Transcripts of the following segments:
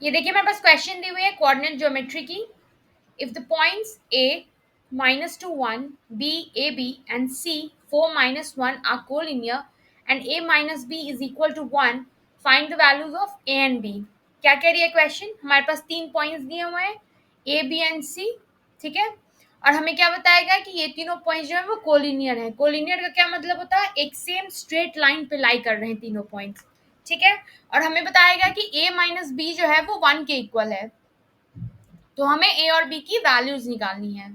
ये देखिए मेरे पास क्वेश्चन दी हुई है कोऑर्डिनेट ज्योमेट्री की. If the points A -2 1, B A B and C 4 -1 are collinear and A minus B is equal to 1, find the values of A and B. क्या कह रही है क्वेश्चन? हमारे पास 3 पॉइंट्स दिए हुए हैं A B and C. ठीक है, और हमें क्या बताएगा कि ये तीनों पॉइंट्स जो है वो कोलिनियर है. कोलिनियर का क्या मतलब होता है? एक सेम स्ट्रेट लाइन पे लाई कर रहे हैं तीनों पॉइंट्स. ठीक है, और हमें बताएगा कि A माइनस बी जो है वो 1 के इक्वल है. तो हमें A और B की वैल्यूज निकालनी है.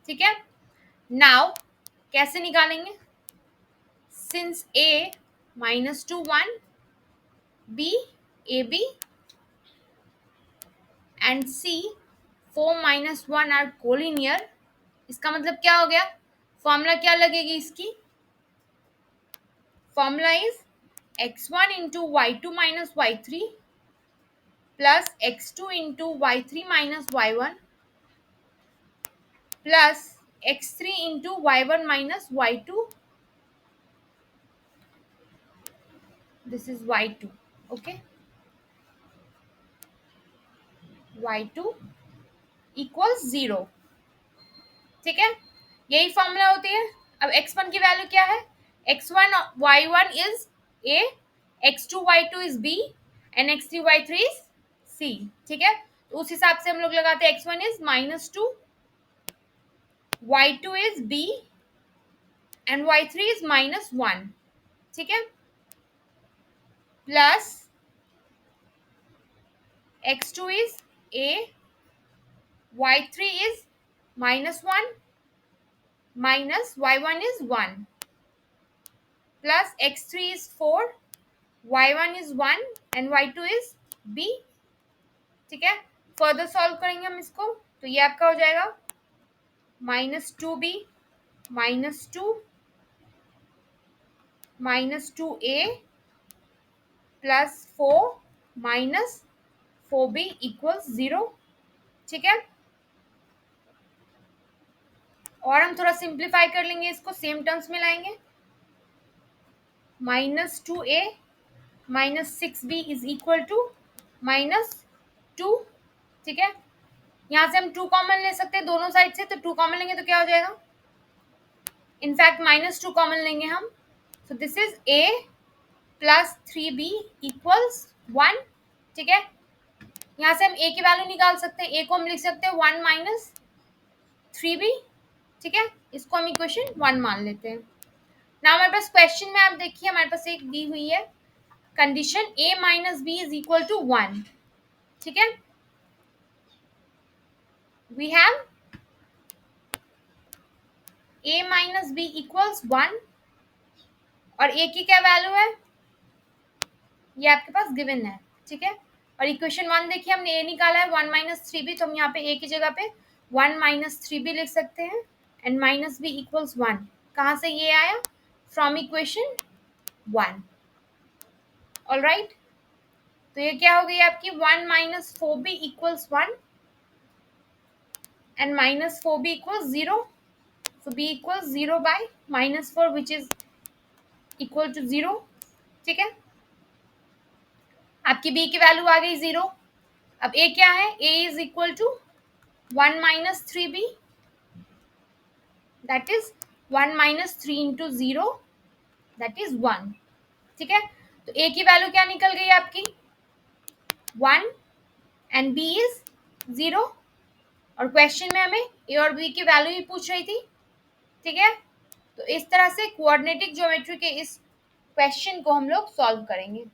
ठीक है, नाउ कैसे निकालेंगे? Since A -2 1, B A B and C 4 -1 are collinear. इसका मतलब क्या हो गया? फॉर्मूला क्या लगेगी इसकी? Formula is x1 into y2 minus y3 plus x2 into y3 minus y1 plus x3 into y1 minus y2. This is y2. Okay, y2 equals 0. ठीक है, यही फॉर्मूला होती है. अब x1 की वैल्यू क्या है? x1 y1 is a, x2 y2 is b and x3 y3 is c. ठीक है, तो उस हिसाब से हम लोग लगाते हैं x1 is -2, y2 is b and y3 is -1. ठीक है, plus x2 is a, y3 is -1 minus y1 is 1 plus x3 is 4, y1 is 1 and y2 is b. ठीक है, फर्दर सॉल्व करेंगे हम इसको, तो ये आपका हो जाएगा -2b -2a plus 4 -4b equals 0. ठीक है, और हम थोड़ा सिंप्लीफाई कर लेंगे, इसको सेम टर्म्स में लाएंगे. -2a -6b is equal to -2. ठीक है, यहाँ से हम 2 कॉमन ले सकते हैं दोनों साइड से, तो 2 कॉमन लेंगे तो क्या हो जाएगा? इनफैक्ट -2 कॉमन लेंगे हम, so this is a plus 3b equals 1. ठीक है, यहाँ से हम a की वैल्यू निकाल सकते हैं. a को हम लिख सकते हैं 1 माइनस 3b. ठीक है, इसको हम इक्वेशन 1 मान लेते हैं. ना हमारे पास क्वेश्चन में आप देखिए हमारे पास एक दी हुई है condition a minus b is equal to 1. ठीक है, we have a minus b equals 1 और a की क्या वैल्यू है ये आपके पास गिवन है. ठीक है, और इक्वेशन 1 देखिए हमने a निकाला है 1 माइनस 3b, तो हम यहाँ पे a की जगह पे 1 माइनस 3b लिख सकते हैं एंड माइनस b इक्वल्स 1. कहाँ से ये आया? From equation 1. ऑल राइट, तो ये क्या हो गई आपकी 1 minus 4b equals 1 and minus 4b equals 0. So b equals 0 by minus 4 which is equal to 0. ठीक है, आपकी b की वैल्यू आ गई 0. अब a क्या है? a is equal to 1 minus 3b, that is 1 minus 3 into 0, that is 1. ठीक है, तो a की वैल्यू क्या निकल गई आपकी? 1 and b is 0. और क्वेश्चन में हमें a और b की वैल्यू ही पूछ रही थी. ठीक है, तो इस तरह से कोऑर्डिनेटिक ज्योमेट्री के इस क्वेश्चन को हम लोग सॉल्व करेंगे.